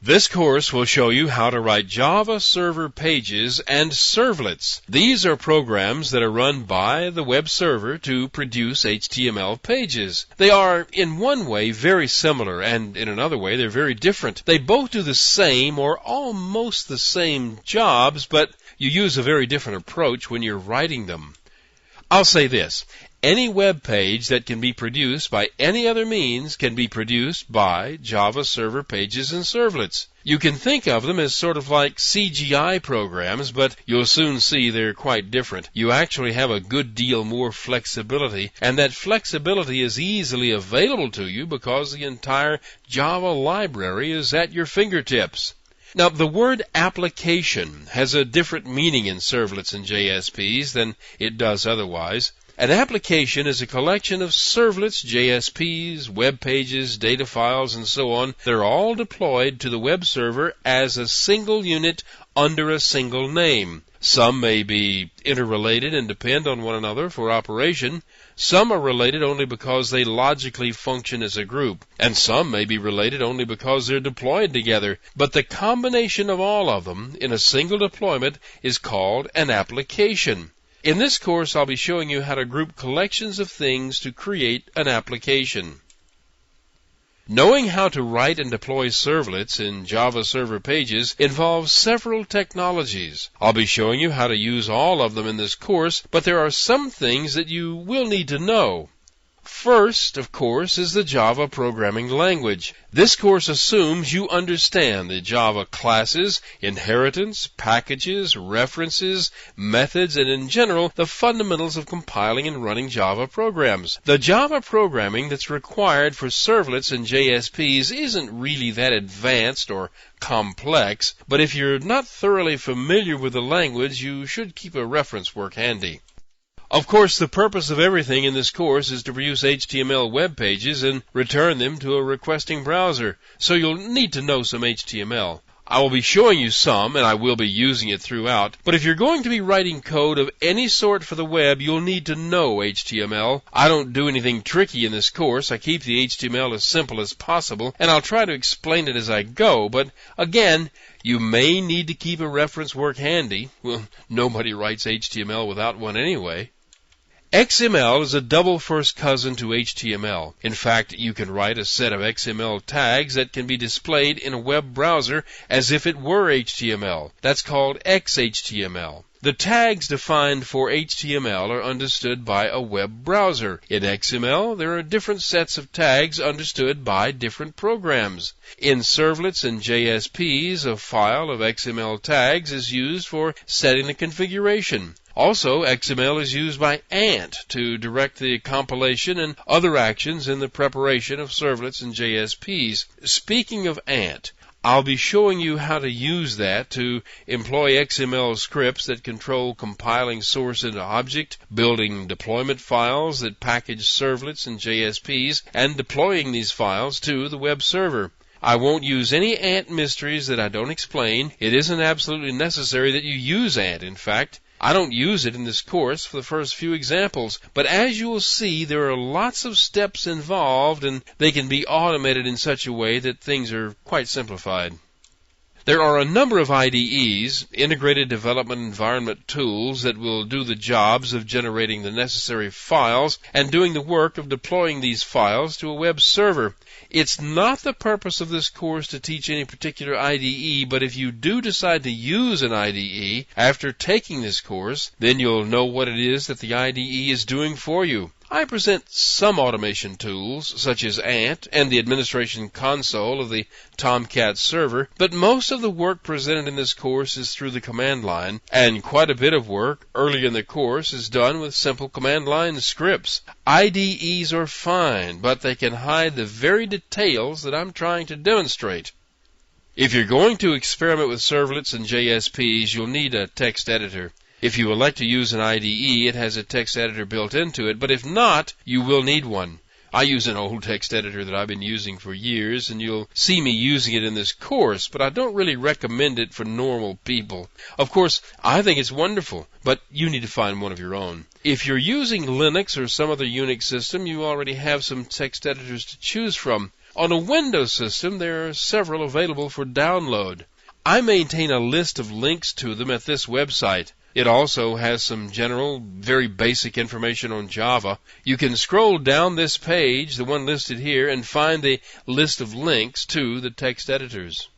This course will show you how to write Java server pages and servlets. These are programs that are run by the web server to produce HTML pages. They are, in one way, very similar, and in another way, they're very different. They both do the same or almost the same jobs, but you use a very different approach when you're writing them. I'll say this. Any web page that can be produced by any other means can be produced by Java server pages and servlets. You can think of them as sort of like CGI programs, but you'll soon see they're quite different. You actually have a good deal more flexibility, and that flexibility is easily available to you because the entire Java library is at your fingertips. Now, the word application has a different meaning in servlets and JSPs than it does otherwise. An application is a collection of servlets, JSPs, web pages, data files, and so on. They're all deployed to the web server as a single unit under a single name. Some may be interrelated and depend on one another for operation. Some are related only because they logically function as a group, and some may be related only because they're deployed together. But the combination of all of them in a single deployment is called an application. In this course, I'll be showing you how to group collections of things to create an application. Knowing how to write and deploy servlets in Java server pages involves several technologies. I'll be showing you how to use all of them in this course, but there are some things that you will need to know. First, of course, is the Java programming language. This course assumes you understand the Java classes, inheritance, packages, references, methods, and in general, the fundamentals of compiling and running Java programs. The Java programming that's required for servlets and JSPs isn't really that advanced or complex, but if you're not thoroughly familiar with the language, you should keep a reference work handy. Of course, the purpose of everything in this course is to produce HTML web pages and return them to a requesting browser, so you'll need to know some HTML. I will be showing you some, and I will be using it throughout, but if you're going to be writing code of any sort for the web, you'll need to know HTML. I don't do anything tricky in this course. I keep the HTML as simple as possible, and I'll try to explain it as I go, but again, you may need to keep a reference work handy. Well, nobody writes HTML without one anyway. XML is a double first cousin to HTML. In fact, you can write a set of XML tags that can be displayed in a web browser as if it were HTML. That's called XHTML. The tags defined for HTML are understood by a web browser. In XML, there are different sets of tags understood by different programs. In servlets and JSPs, a file of XML tags is used for setting the configuration. Also, XML is used by Ant to direct the compilation and other actions in the preparation of servlets and JSPs. Speaking of Ant, I'll be showing you how to use that to employ XML scripts that control compiling source into object, building deployment files that package servlets and JSPs, and deploying these files to the web server. I won't use any Ant mysteries that I don't explain. It isn't absolutely necessary that you use Ant, in fact. I don't use it in this course for the first few examples, but as you will see, there are lots of steps involved and they can be automated in such a way that things are quite simplified. There are a number of IDEs, Integrated Development Environment tools, that will do the jobs of generating the necessary files and doing the work of deploying these files to a web server. It's not the purpose of this course to teach any particular IDE, but if you do decide to use an IDE after taking this course, then you'll know what it is that the IDE is doing for you. I present some automation tools, such as Ant and the administration console of the Tomcat server, but most of the work presented in this course is through the command line, and quite a bit of work early in the course is done with simple command line scripts. IDEs are fine, but they can hide the very details that I'm trying to demonstrate. If you're going to experiment with servlets and JSPs, you'll need a text editor. If you elect to use an IDE, it has a text editor built into it, but if not, you will need one. I use an old text editor that I've been using for years, and you'll see me using it in this course, but I don't really recommend it for normal people. Of course, I think it's wonderful, but you need to find one of your own. If you're using Linux or some other Unix system, you already have some text editors to choose from. On a Windows system, there are several available for download. I maintain a list of links to them at this website. It also has some general, very basic information on Java. You can scroll down this page, the one listed here, and find the list of links to the text editors.